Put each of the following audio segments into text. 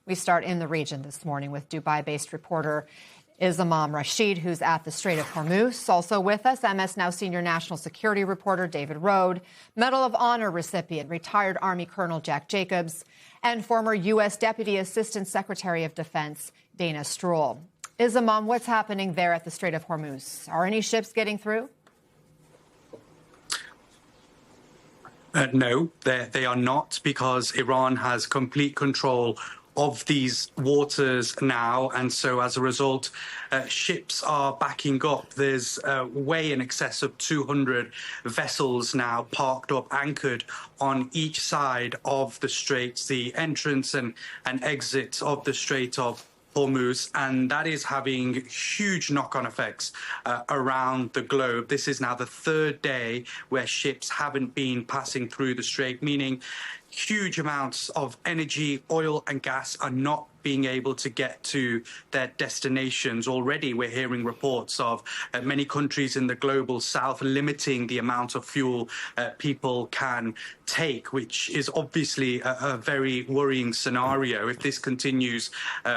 We start in the region this morning with Dubai-based reporter Ismam Rashid, who's at the Strait of Hormuz. Also with us, MS Now senior national security reporter David Rohde, Medal of Honor recipient, retired Army Colonel Jack Jacobs, and former U.S. Deputy Assistant Secretary of Defense Dana Stroul. Ismam, what's happening there at the Strait of Hormuz? Are any ships getting through? No, they are not, because Iran has complete control of these waters now, and so as a result, ships are backing up. There's way in excess of 200 vessels now parked up, anchored on each side of the straits, the entrance and exit of the Strait of Hormuz, and that is having huge knock-on effects around the globe. This is now the third day where ships haven't been passing through the strait, meaning huge amounts of energy, oil and gas are not being able to get to their destinations. Already we're hearing reports of many countries in the global south limiting the amount of fuel people can take, which is obviously a very worrying scenario. If this continues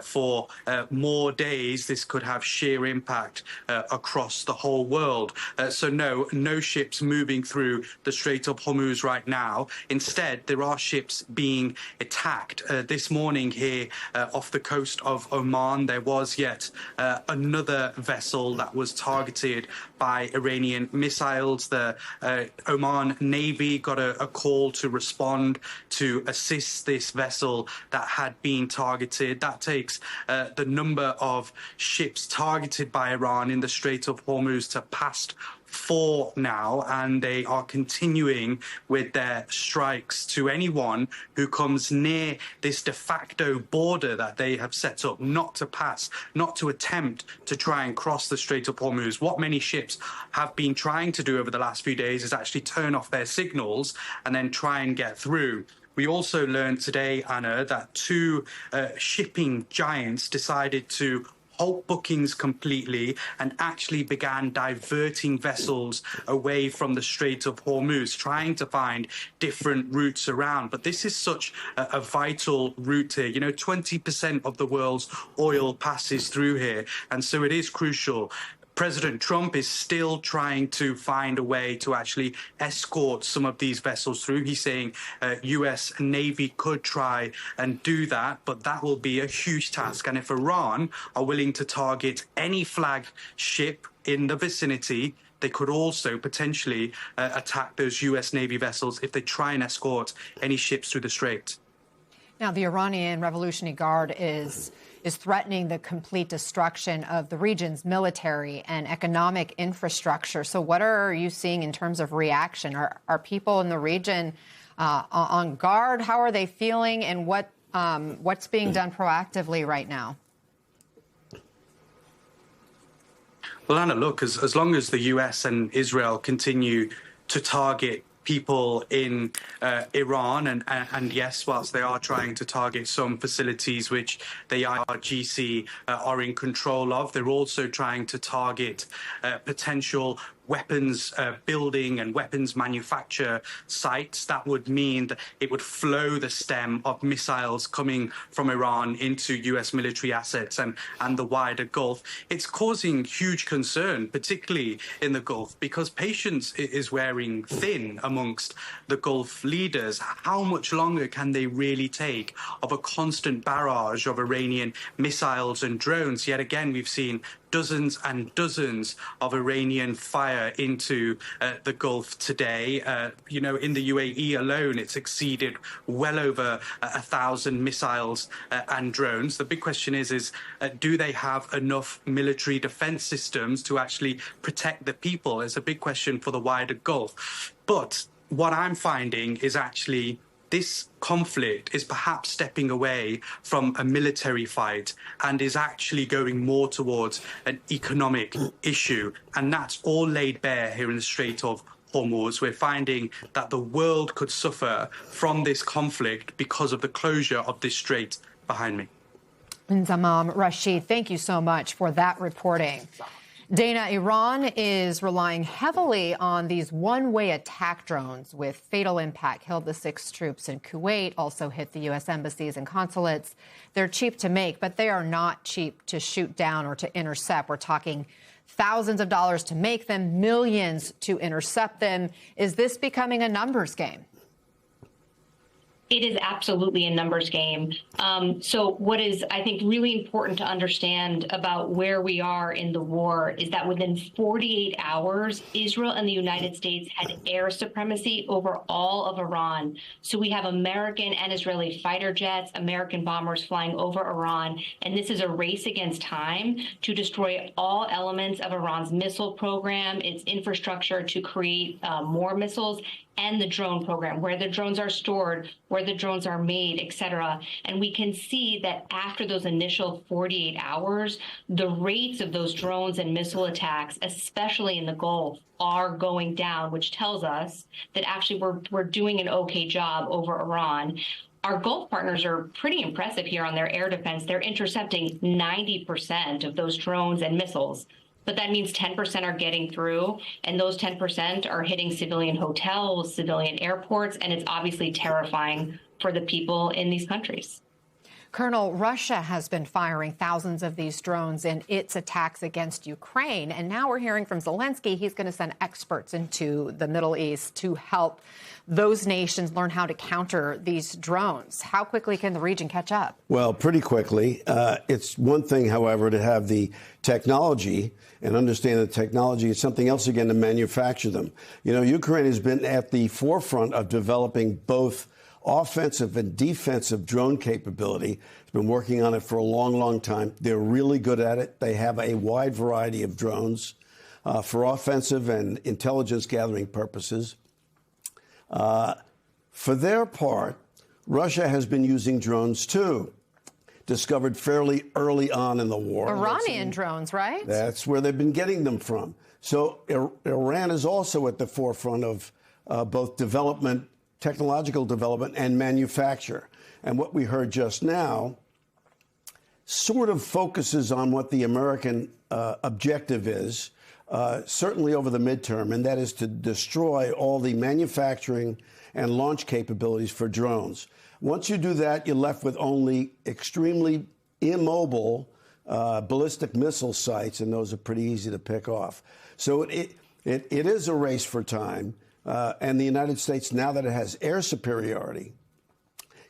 for more days, this could have sheer impact across the whole world. So no ships moving through the Strait of Hormuz right now. Instead, there are ships being attacked. This morning here off the coast of Oman, there was yet another vessel that was targeted by Iranian missiles. The Oman Navy got a call to respond to assist this vessel that had been targeted. That takes the number of ships targeted by Iran in the Strait of Hormuz to past 4 now, and they are continuing with their strikes to anyone who comes near this de facto border that they have set up, not to pass, not to attempt to try and cross the Strait of Hormuz. What many ships have been trying to do over the last few days is actually turn off their signals and then try and get through. We also learned today, Anna, that 2 shipping giants decided to halt bookings completely and actually began diverting vessels away from the Strait of Hormuz, trying to find different routes around. But this is such a vital route here. You know, 20% of the world's oil passes through here, and so it is crucial. President Trump is still trying to find a way to actually escort some of these vessels through. He's saying U.S. Navy could try and do that, but that will be a huge task. And if Iran are willing to target any flagship in the vicinity, they could also potentially attack those U.S. Navy vessels if they try and escort any ships through the strait. Now, the Iranian Revolutionary Guard is threatening the complete destruction of the region's military and economic infrastructure. So what are you seeing in terms of reaction? Are people in the region on guard? How are they feeling? And what's being done proactively right now? Well, Anna, look, as long as the US and Israel continue to target people in Iran, and yes, whilst they are trying to target some facilities which the IRGC are in control of, they're also trying to target potential weapons building and weapons manufacture sites. That would mean that it would flow the stem of missiles coming from Iran into US military assets and the wider Gulf. It's causing huge concern, particularly in the Gulf, because patience is wearing thin amongst the Gulf leaders. How much longer can they really take of a constant barrage of Iranian missiles and drones? Yet again, we've seen dozens and dozens of Iranian fire into the Gulf today. You know, in the UAE alone, it's exceeded well over 1,000 missiles and drones. The big question is do they have enough military defense systems to actually protect the people? It's a big question for the wider Gulf. But what I'm finding is actually this conflict is perhaps stepping away from a military fight and is actually going more towards an economic issue. And that's all laid bare here in the Strait of Hormuz. We're finding that the world could suffer from this conflict because of the closure of this strait behind me. Ismam Rashid, thank you so much for that reporting. Dana, Iran is relying heavily on these one-way attack drones with fatal impact. Killed the 6 troops in Kuwait, also hit the U.S. embassies and consulates. They're cheap to make, but they are not cheap to shoot down or to intercept. We're talking thousands of dollars to make them, millions to intercept them. Is this becoming a numbers game? It is absolutely a numbers game. So what is, I think, really important to understand about where we are in the war is that within 48 hours, Israel and the United States had air supremacy over all of Iran. So we have American and Israeli fighter jets, American bombers flying over Iran. And this is a race against time to destroy all elements of Iran's missile program, its infrastructure to create more missiles, and the drone program, where the drones are stored, where the drones are made, et cetera. And we can see that after those initial 48 hours, the rates of those drones and missile attacks, especially in the Gulf, are going down, which tells us that actually we're doing an okay job over Iran. Our Gulf partners are pretty impressive here on their air defense. They're intercepting 90% of those drones and missiles. But that means 10% are getting through, and those 10% are hitting civilian hotels, civilian airports, and it's obviously terrifying for the people in these countries. Colonel, Russia has been firing thousands of these drones in its attacks against Ukraine. And now we're hearing from Zelensky he's going to send experts into the Middle East to help those nations learn how to counter these drones. How quickly can the region catch up? Well, pretty quickly. It's one thing, however, to have the technology and understand the technology. It's something else, again, to manufacture them. You know, Ukraine has been at the forefront of developing both offensive and defensive drone capability. It's been working on it for a long, long time. They're really good at it. They have a wide variety of drones for offensive and intelligence gathering purposes. For their part, Russia has been using drones, too, discovered fairly early on in the war. Iranian drones, right? That's where they've been getting them from. So Iran is also at the forefront of both development, technological development, and manufacture. And what we heard just now sort of focuses on what the American objective is, certainly over the midterm, and that is to destroy all the manufacturing and launch capabilities for drones. Once you do that, you're left with only extremely immobile ballistic missile sites, and those are pretty easy to pick off. So it is a race for time. And the United States, now that it has air superiority,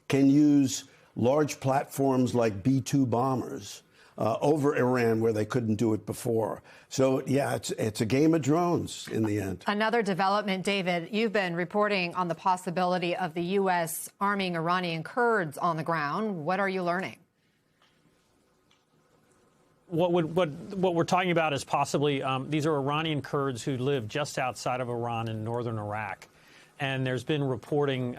can use large platforms like B-2 bombers over Iran where they couldn't do it before. So, yeah, it's a game of drones in the end. Another development, David, you've been reporting on the possibility of the U.S. arming Iranian Kurds on the ground. What are you learning? What we're talking about is possibly these are Iranian Kurds who live just outside of Iran in northern Iraq, and there's been reporting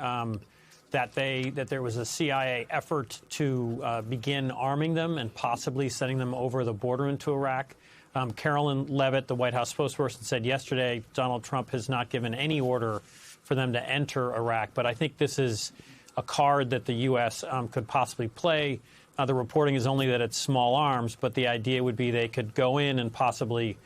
that there was a CIA effort to begin arming them and possibly sending them over the border into Iraq. Carolyn Levitt, the White House spokesperson, said yesterday Donald Trump has not given any order for them to enter Iraq, but I think this is a card that the U.S. Could possibly play. The reporting is only that it's small arms, but the idea would be they could go in and possibly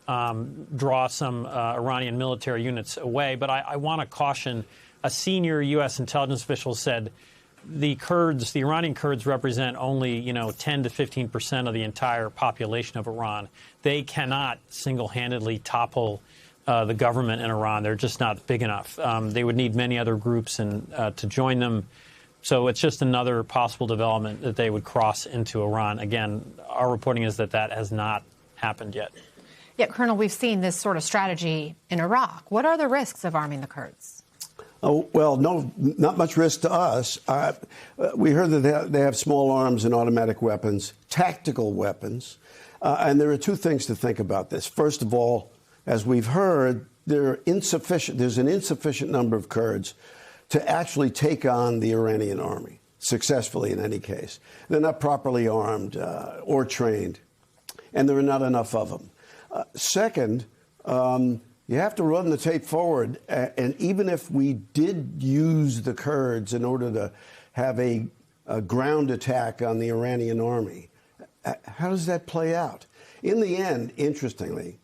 draw some Iranian military units away. But I want to caution, a senior U.S. intelligence official said the Iranian Kurds represent only, 10 to 15% of the entire population of Iran. They cannot single-handedly topple the government in Iran. They're just not big enough. They would need many other groups to join them. So it's just another possible development that they would cross into Iran. Again, our reporting is that has not happened yet. Yeah, Colonel, we've seen this sort of strategy in Iraq. What are the risks of arming the Kurds? Oh, well, no, not much risk to us. We heard that they have small arms and automatic weapons, tactical weapons. And there are two things to think about this. First of all, as we've heard, there's an insufficient number of Kurds to actually take on the Iranian army successfully in any case. They're not properly armed or trained, and there are not enough of them. Second, you have to run the tape forward, and even if we did use the Kurds in order to have a ground attack on the Iranian army, how does that play out? In the end, interestingly,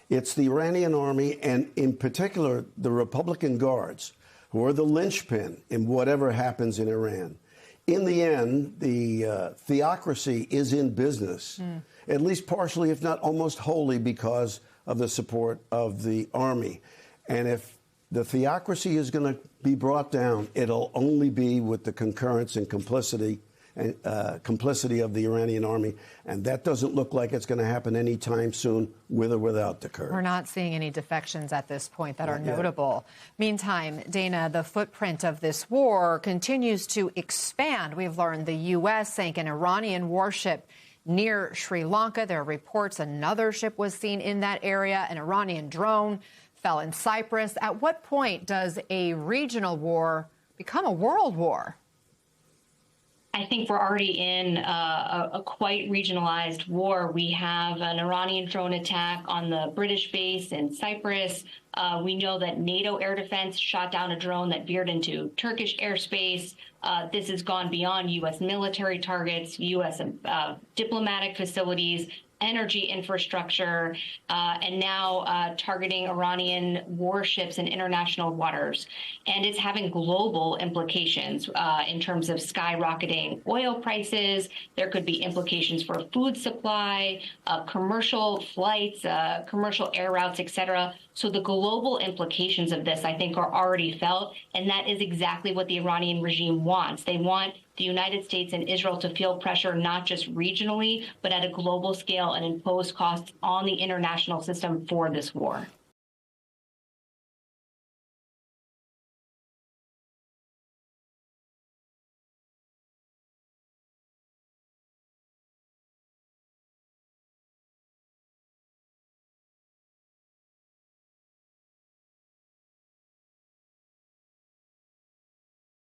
it's the Iranian army and, in particular, the Republican Guards who are the linchpin in whatever happens in Iran. In the end, the theocracy is in business, at least partially, if not almost wholly, because of the support of the army. And if the theocracy is going to be brought down, it'll only be with the concurrence and complicity of the Iranian army. And that doesn't look like it's going to happen anytime soon, with or without the Kurds. We're not seeing any defections at this point that are notable. Meantime, Dana, the footprint of this war continues to expand. We've learned the U.S. sank an Iranian warship near Sri Lanka. There are reports another ship was seen in that area. An Iranian drone fell in Cyprus. At what point does a regional war become a world war? I think we're already in a quite regionalized war. We have an Iranian drone attack on the British base in Cyprus. We know that NATO air defense shot down a drone that veered into Turkish airspace. This has gone beyond U.S. military targets, U.S. Diplomatic facilities, energy infrastructure, and now targeting Iranian warships in international waters. And it's having global implications in terms of skyrocketing oil prices. There could be implications for food supply, commercial flights, commercial air routes, et cetera. So the global implications of this, I think, are already felt. And that is exactly what the Iranian regime wants. They want the United States and Israel to feel pressure not just regionally, but at a global scale and impose costs on the international system for this war.